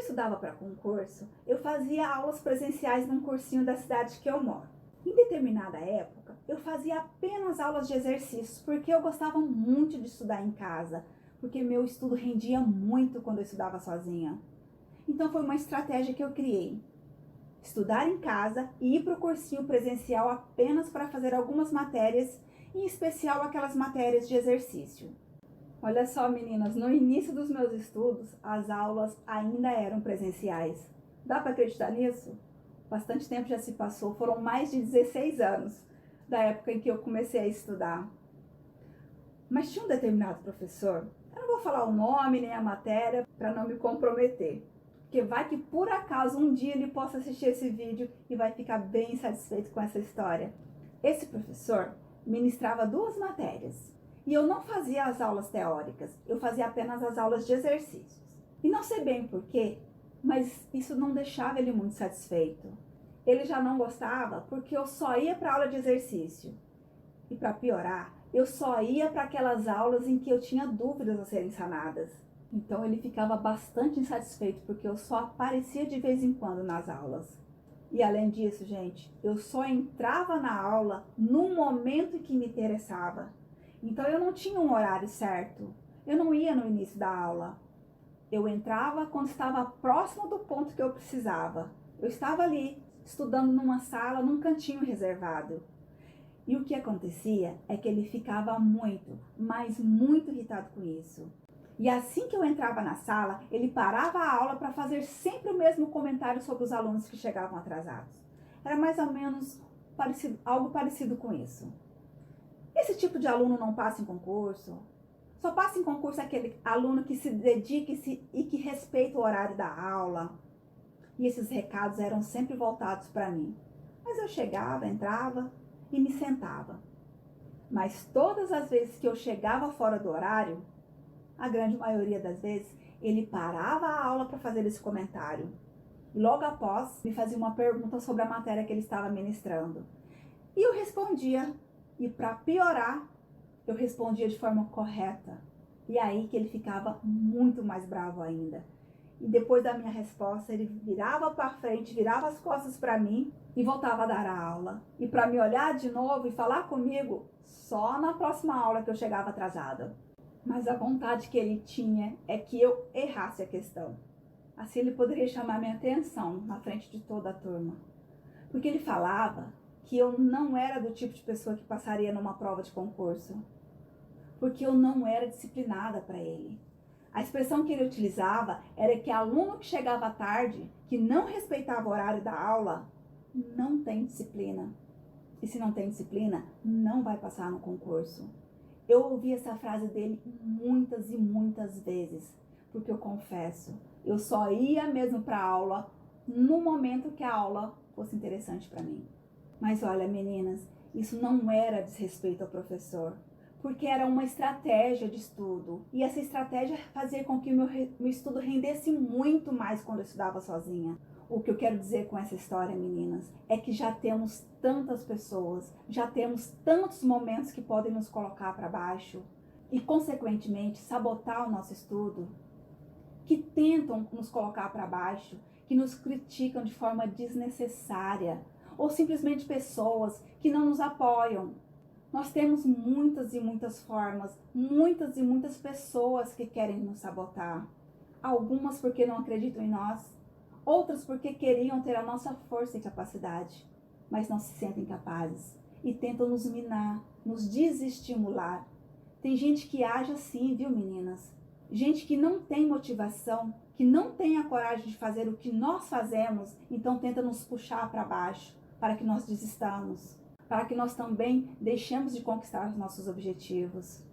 estudava para concurso, eu fazia aulas presenciais num cursinho da cidade que eu moro. Em determinada época, eu fazia apenas aulas de exercícios, porque eu gostava muito de estudar em casa, porque meu estudo rendia muito quando eu estudava sozinha. Então foi uma estratégia que eu criei. Estudar em casa e ir para o cursinho presencial apenas para fazer algumas matérias, em especial aquelas matérias de exercício. Olha só, meninas, no início dos meus estudos, as aulas ainda eram presenciais. Dá para acreditar nisso? Bastante tempo já se passou, foram mais de 16 anos da época em que eu comecei a estudar. Mas tinha um determinado professor, eu não vou falar o nome nem a matéria para não me comprometer, porque vai que por acaso um dia ele possa assistir esse vídeo e vai ficar bem satisfeito com essa história. Esse professor ministrava 2 matérias e eu não fazia as aulas teóricas, eu fazia apenas as aulas de exercícios. E não sei bem porquê, mas isso não deixava ele muito satisfeito. Ele já não gostava porque eu só ia para a aula de exercício. E para piorar, eu só ia para aquelas aulas em que eu tinha dúvidas a serem sanadas. Então ele ficava bastante insatisfeito porque eu só aparecia de vez em quando nas aulas. E além disso, gente, eu só entrava na aula no momento que me interessava. Então eu não tinha um horário certo. Eu não ia no início da aula. Eu entrava quando estava próximo do ponto que eu precisava. Eu estava ali, estudando numa sala, num cantinho reservado. E o que acontecia é que ele ficava muito, mas muito irritado com isso. E assim que eu entrava na sala, ele parava a aula para fazer sempre o mesmo comentário sobre os alunos que chegavam atrasados. Era mais ou menos algo parecido com isso. Esse tipo de aluno não passa em concurso. Só passa em concurso aquele aluno que se dedica e que respeita o horário da aula. E esses recados eram sempre voltados para mim. Mas eu chegava, entrava e me sentava. Mas todas as vezes que eu chegava fora do horário, a grande maioria das vezes, ele parava a aula para fazer esse comentário. E logo após, me fazia uma pergunta sobre a matéria que ele estava ministrando. E eu respondia. E para piorar, eu respondia de forma correta. E aí que ele ficava muito mais bravo ainda. E depois da minha resposta, ele virava para frente, virava as costas para mim e voltava a dar a aula. E para me olhar de novo e falar comigo só na próxima aula que eu chegava atrasada. Mas a vontade que ele tinha é que eu errasse a questão. Assim ele poderia chamar minha atenção na frente de toda a turma. Porque ele falava que eu não era do tipo de pessoa que passaria numa prova de concurso. Porque eu não era disciplinada para ele. A expressão que ele utilizava era que aluno que chegava tarde, que não respeitava o horário da aula, não tem disciplina. E se não tem disciplina, não vai passar no concurso. Eu ouvi essa frase dele muitas e muitas vezes, porque eu confesso, eu só ia mesmo para a aula no momento que a aula fosse interessante para mim. Mas olha, meninas, isso não era desrespeito ao professor, porque era uma estratégia de estudo. E essa estratégia fazia com que o meu estudo rendesse muito mais quando eu estudava sozinha. O que eu quero dizer com essa história, meninas, é que já temos tantas pessoas, já temos tantos momentos que podem nos colocar para baixo e, consequentemente, sabotar o nosso estudo, que tentam nos colocar para baixo, que nos criticam de forma desnecessária, ou simplesmente pessoas que não nos apoiam. Nós temos muitas e muitas formas, muitas e muitas pessoas que querem nos sabotar. Algumas porque não acreditam em nós, outras porque queriam ter a nossa força e capacidade, mas não se sentem capazes e tentam nos minar, nos desestimular. Tem gente que age assim, viu, meninas? Gente que não tem motivação, que não tem a coragem de fazer o que nós fazemos, então tenta nos puxar para baixo, para que nós desistamos, para que nós também deixemos de conquistar os nossos objetivos.